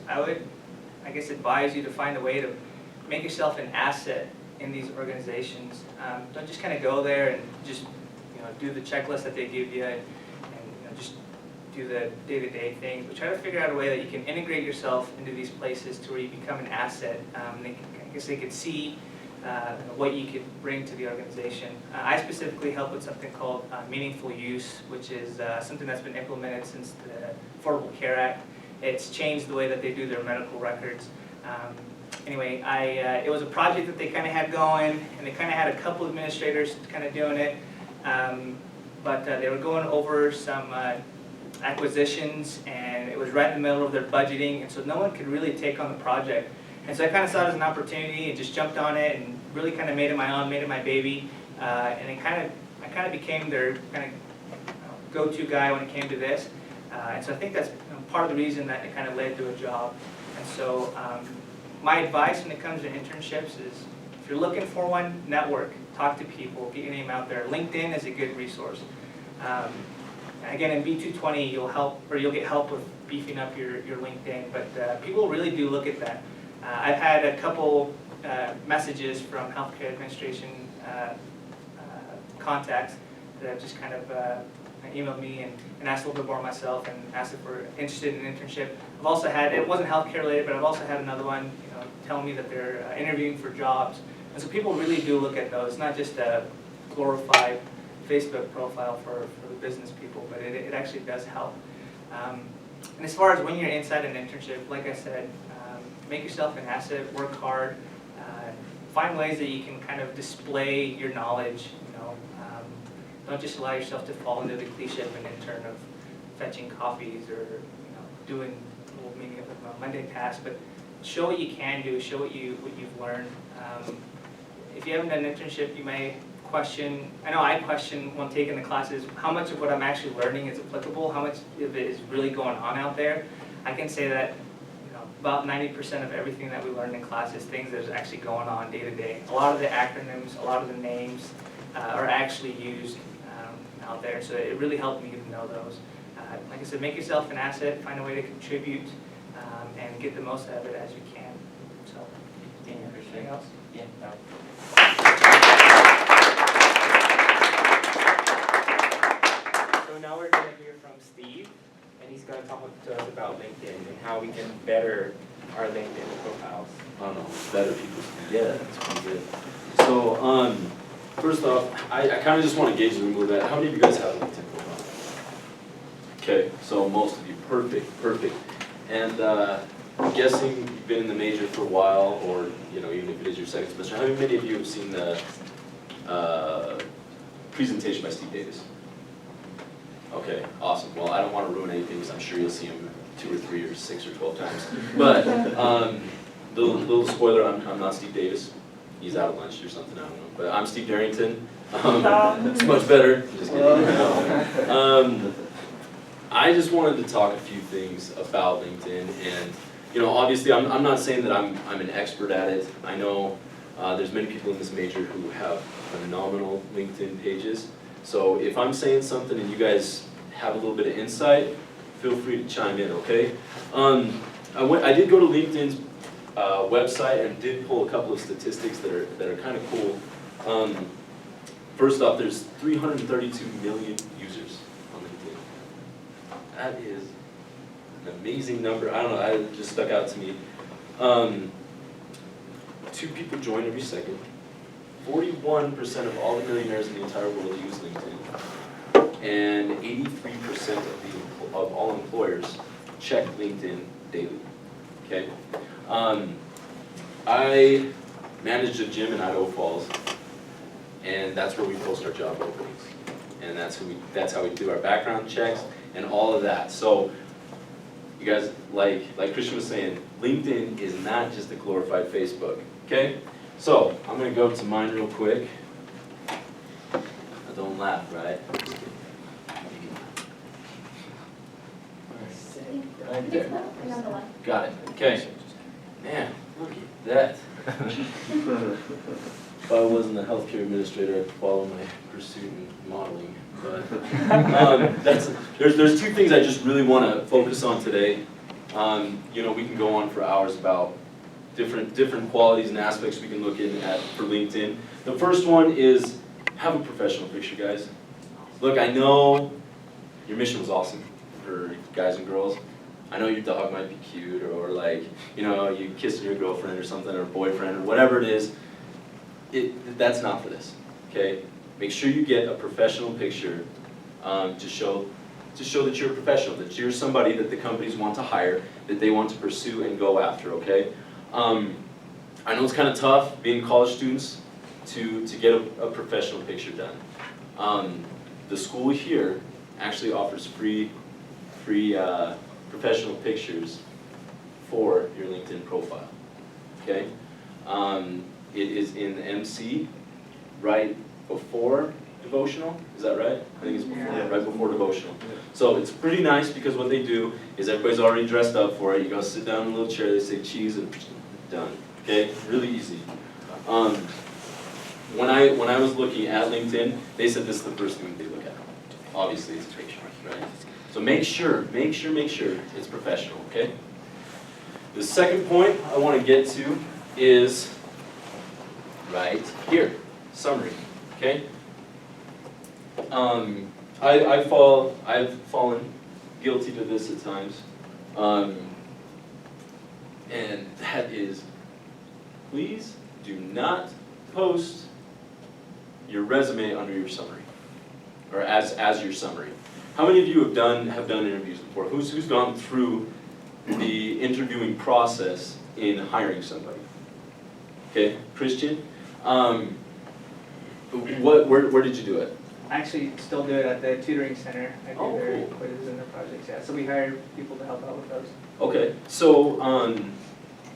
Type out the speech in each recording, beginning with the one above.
I would, I guess, advise you to find a way to make yourself an asset in these organizations. Don't just kind of go there and just do the checklist that they give you and just do the day-to-day things, but try to figure out a way that you can integrate yourself into these places to where you become an asset. I guess they could see what you could bring to the organization. I specifically help with something called meaningful use, which is something that's been implemented since the Affordable Care Act. It's changed the way that they do their medical records. Anyway, it was a project that they kind of had going, and they kind of had a couple administrators kind of doing it, but they were going over some acquisitions, and it was right in the middle of their budgeting, and so no one could really take on the project. And so I kind of saw it as an opportunity and just jumped on it and really kind of made it my own, made it my baby, and I kind of became their kind of go-to guy when it came to this. And so I think that's part of the reason that it kind of led to a job. And so my advice when it comes to internships is, if you're looking for one, network, talk to people, get your name out there. LinkedIn is a good resource. Again, in B220, you'll get help with beefing up your LinkedIn, but people really do look at that. I've had a couple messages from healthcare administration contacts that have just kind of emailed me and asked a little bit more myself and asked if we're interested in an internship. I've also had, it wasn't healthcare related, but I've also had another one telling me that they're interviewing for jobs. And so people really do look at those, not just a glorified Facebook profile for the business people, but it actually does help. And as far as when you're inside an internship, like I said, make yourself an asset, work hard, find ways that you can kind of display your knowledge. Don't just allow yourself to fall into the cliche of an intern of fetching coffees or doing little mundane tasks, but show what you can do, show what you've learned. If you haven't done an internship, you may question, I know I question when taking the classes, how much of what I'm actually learning is applicable, how much of it is really going on out there. I can say that about 90% of everything that we learn in class is things that is actually going on day to day. A lot of the acronyms, a lot of the names are actually used out there, so it really helped me to know those. Like I said, make yourself an asset, find a way to contribute, and get the most out of it as you can. So, anything else? Yeah. No. So now we're going to hear from Steve, and he's going to talk to us about LinkedIn and how we can better our LinkedIn profiles. I don't know, better people. Yeah, that's pretty good. So, first off, I kind of just want to gauge the room a little bit. How many of you guys have a LinkedIn profile? Okay, so most of you, perfect. And I'm guessing you've been in the major for a while, or even if it is your second semester. How many of you have seen the presentation by Steve Davis? Okay, awesome. Well, I don't want to ruin anything because I'm sure you'll see him 2 or 3 or 6 or 12 times. But little spoiler, I'm not Steve Davis. He's out at lunch or something, I don't know. But I'm Steve Darrington. It's much better. Just kidding. I just wanted to talk a few things about LinkedIn, and obviously I'm not saying that I'm an expert at it. I know there's many people in this major who have phenomenal LinkedIn pages. So if I'm saying something and you guys have a little bit of insight, feel free to chime in, okay? I did go to LinkedIn's website and did pull a couple of statistics that are kind of cool. First off, there's 332 million users on LinkedIn. That is an amazing number. I don't know, it just stuck out to me. 2 people join every second. 41% of all the millionaires in the entire world use LinkedIn. And 83% of all employers check LinkedIn daily. Okay? I manage a gym in Idaho Falls, and that's where we post our job openings. And that's how we do our background checks and all of that. So you guys, like Christian was saying, LinkedIn is not just a glorified Facebook. Okay? So I'm gonna go to mine real quick. Don't laugh, right? Got it. Okay. Man, look at that. If I wasn't a healthcare administrator, I'd follow my pursuit in modeling. But there's 2 things I just really want to focus on today. You know, we can go on for hours about different qualities and aspects we can look in at for LinkedIn. The first one is have a professional picture, guys. Look, I know your mission was awesome for guys and girls. I know your dog might be cute, or like, you know, you kissing your girlfriend or something, or boyfriend, or whatever it is. That's not for this, okay? Make sure you get a professional picture to show that you're a professional, that you're somebody that the companies want to hire, that they want to pursue and go after, okay? I know it's kind of tough being college students to get a professional picture done. The school here actually offers free professional pictures for your LinkedIn profile, okay? It is in the MC right before devotional, is that right? I think it's before, Yeah. right before devotional. So it's pretty nice because what they do is everybody's already dressed up for it. You go sit down in a little chair, they say cheese, and done. Okay, really easy. When I was looking at LinkedIn, they said this is the first thing they look at. Obviously, it's a picture, right? So make sure it's professional. Okay. The second point I want to get to is right here, summary. Okay. I've fallen guilty to this at times, and that is, please do not post your resume under your summary, or as your summary. How many of you have done interviews before? Who's gone through the interviewing process in hiring somebody? Okay, Christian. Where did you do it? I actually still do it at the tutoring center. I do Oh, their cool. quizzes and their projects, yeah. So we hire people to help out with those. Okay, so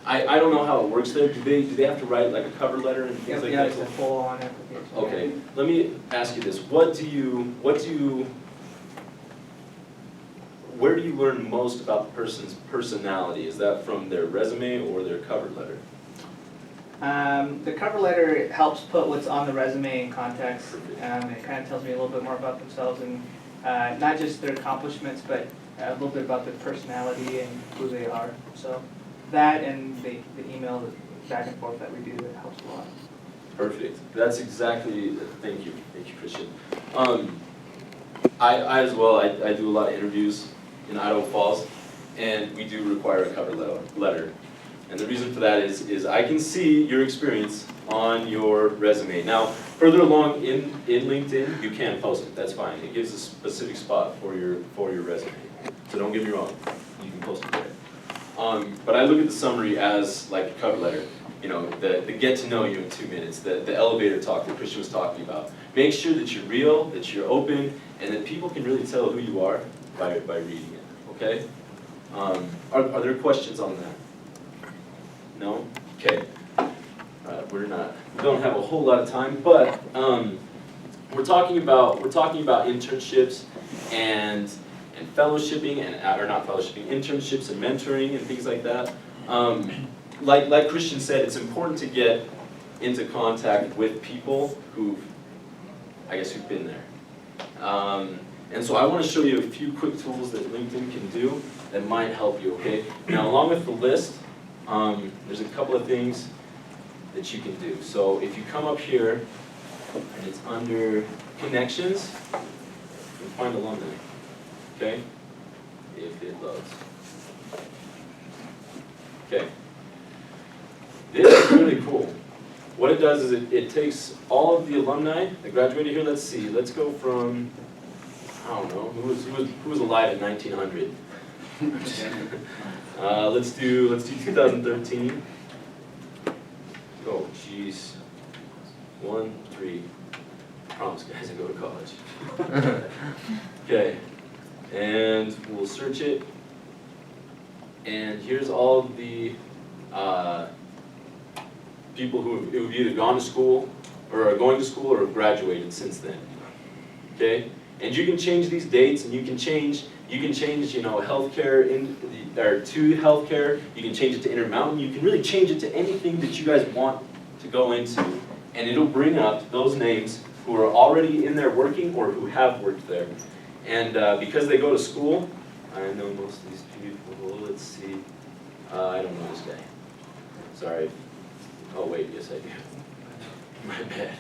I don't know how it works there. Do they have to write like a cover letter and things like Yeah, that? it's a full-on application. Okay, let me ask you this. Where do you learn most about the person's personality? Is that from their resume or their cover letter? The cover letter helps put what's on the resume in context. It kind of tells me a little bit more about themselves and not just their accomplishments, but a little bit about their personality and who they are. So that and the email back and forth that we do, that helps a lot. Perfect. That's exactly, thank you, Christian. I as well, I do a lot of interviews in Idaho Falls, and we do require a cover letter. And the reason for that is I can see your experience on your resume. Now, further along in LinkedIn, you can post it, that's fine. It gives a specific spot for your resume. So don't get me wrong, you can post it there. But I look at the summary as like a cover letter. You know, the get to know you in 2 minutes, the elevator talk that Christian was talking about. Make sure that you're real, that you're open, and that people can really tell who you are by reading it, okay? Are there questions on that? No? Okay. We don't have a whole lot of time, but we're talking about internships and fellowshipping or not fellowshipping, internships and mentoring and things like that. Like Christian said, it's important to get into contact with people who've been there. And so I want to show you a few quick tools that LinkedIn can do that might help you, okay? Now, along with the list, there's a couple of things that you can do. So if you come up here, and it's under connections, you can find alumni, okay? If it loads. Okay. This is really cool. What it does is it takes all of the alumni that graduated here. Let's see, let's go from, I don't know, who was alive in 1900? Let's do 2013. Oh, jeez. 1, 3. Promise, guys, I go to college. Okay, and we'll search it. And here's all of the people who have either gone to school, or are going to school, or have graduated since then. Okay, and you can change these dates, and you can change, you know, healthcare to healthcare. You can change it to Intermountain. You can really change it to anything that you guys want to go into, and it'll bring up those names who are already in there working or who have worked there. And because they go to school, I know most of these people. Let's see. I don't know this guy. Sorry. Oh wait, yes I do. My bad.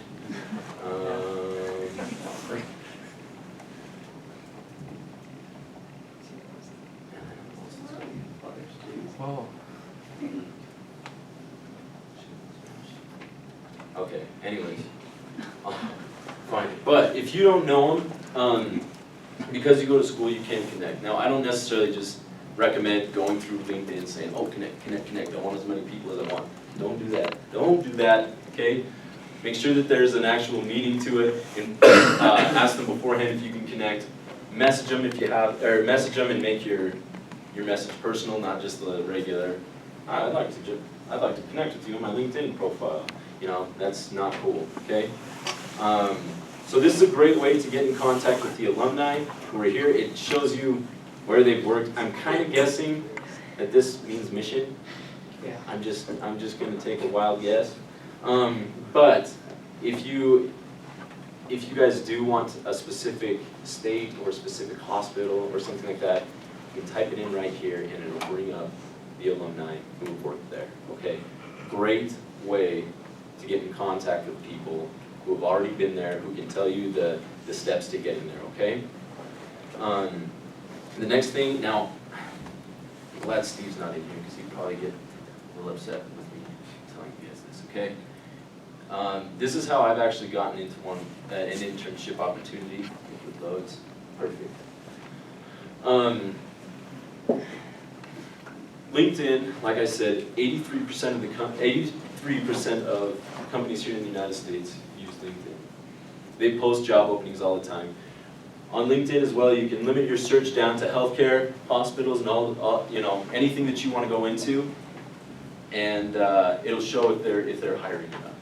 Whoa. Okay, anyways. Fine. But if you don't know them, because you go to school, you can connect. Now, I don't necessarily just recommend going through LinkedIn saying, oh, connect. I want as many people as I want. Don't do that. Don't do that, okay? Make sure that there's an actual meaning to it, and ask them beforehand if you can connect. Message them if you have, or message them and make your message personal, not just the regular, I'd like to connect with you on my LinkedIn profile. You know, that's not cool, okay? So this is a great way to get in contact with the alumni who are here. It shows you where they've worked. I'm kind of guessing that this means mission. Yeah. I'm just gonna take a wild guess. But if you guys do want a specific state or a specific hospital or something like that, you can type it in right here and it'll bring up the alumni who have worked there, okay? Great way to get in contact with people who have already been there, who can tell you the steps to getting there, okay? The next thing, now, I'm glad Steve's not in here because he'd probably get a little upset with me telling you guys this, okay? This is how I've actually gotten into an internship opportunity with loads. Perfect. LinkedIn, like I said, 83% of companies here in the United States use LinkedIn. They post job openings all the time. On LinkedIn as well, you can limit your search down to healthcare, hospitals, and all you know, anything that you want to go into, and it'll show if they're hiring or not.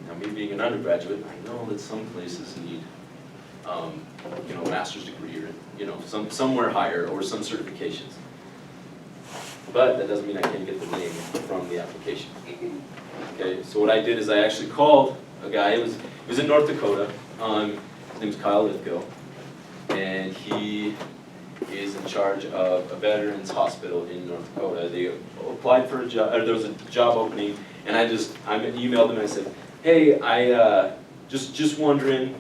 Now, me being an undergraduate, I know that some places need, you know, master's degree or you know, somewhere higher or some certifications. But that doesn't mean I can't get the name from the application. Okay, so what I did is I actually called a guy. It was in North Dakota. His name's Kyle Lithgow, and he is in charge of a veterans hospital in North Dakota. They applied for a job, or there was a job opening, and I emailed them and I said, hey, I just wondering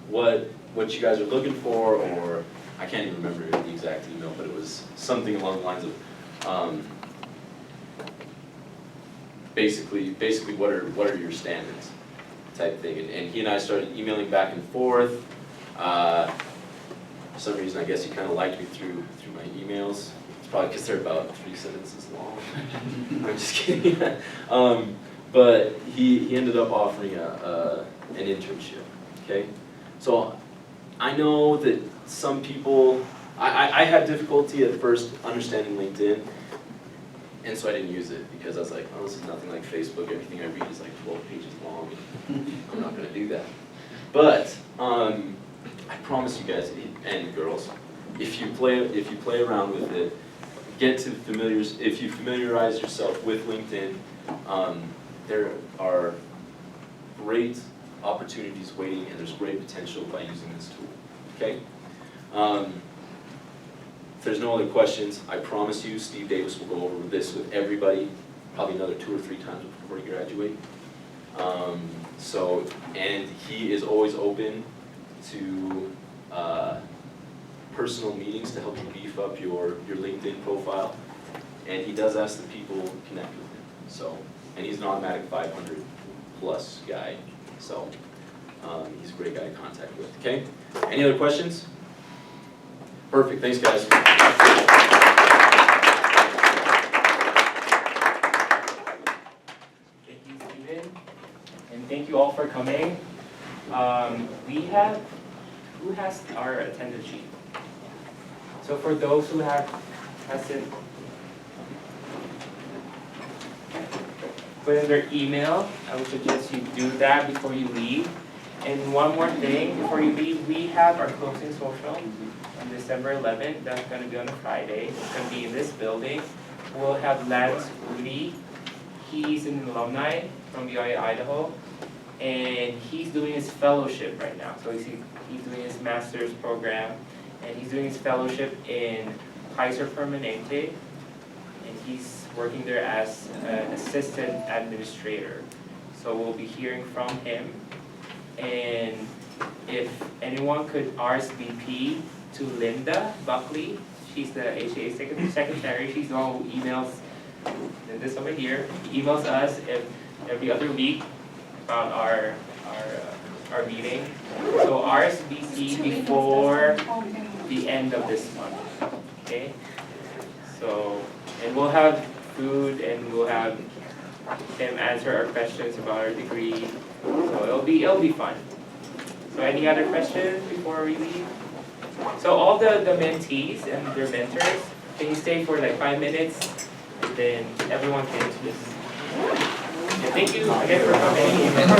what you guys are looking for, or I can't even remember the exact email, but it was something along the lines of basically what are your standards type thing, and he and I started emailing back and forth. For some reason, I guess he kind of liked me through my emails. It's probably because they're about 3 sentences long. I'm just kidding. But he ended up offering an internship. Okay, so I know that some people, I had difficulty at first understanding LinkedIn, and so I didn't use it because I was like, oh, this is nothing like Facebook. Everything I read is like 12 pages long. I'm not going to do that. But I promise you guys and girls, if you play around with it, if you familiarize yourself with LinkedIn, there are great opportunities waiting, and there's great potential by using this tool. Okay. If there's no other questions, I promise you Steve Davis will go over this with everybody probably another 2 or 3 times before you graduate. And he is always open to personal meetings to help you beef up your LinkedIn profile. And he does ask that people connect with him. So, and he's an automatic 500 plus guy. So he's a great guy to contact with. Okay? Any other questions? Perfect. Thanks, guys. Thank you, Steven. And thank you all for coming. Who has our attendance sheet? So for those who hasn't put in their email, I would suggest you do that before you leave. And one more thing, before you leave, we have our closing social on December 11th. That's going to be on a Friday. It's going to be in this building. We'll have Lance Woody. He's an alumni from BYU-Idaho, and he's doing his fellowship right now. So he's doing his master's program, and he's doing his fellowship in Kaiser Permanente, and he's working there as an assistant administrator. So we'll be hearing from him, and if anyone could RSVP to Linda Buckley, she's the HA secretary, she's the one who emails, this over here, emails us every other week about our meeting. So RSVP before the end of this month, okay? So, and we'll have food and we'll have him answer our questions about our degree. So it'll be fun. So any other questions before we leave? So all the mentees and their mentors, can you stay for like 5 minutes and then everyone can just, yeah, thank you again for coming.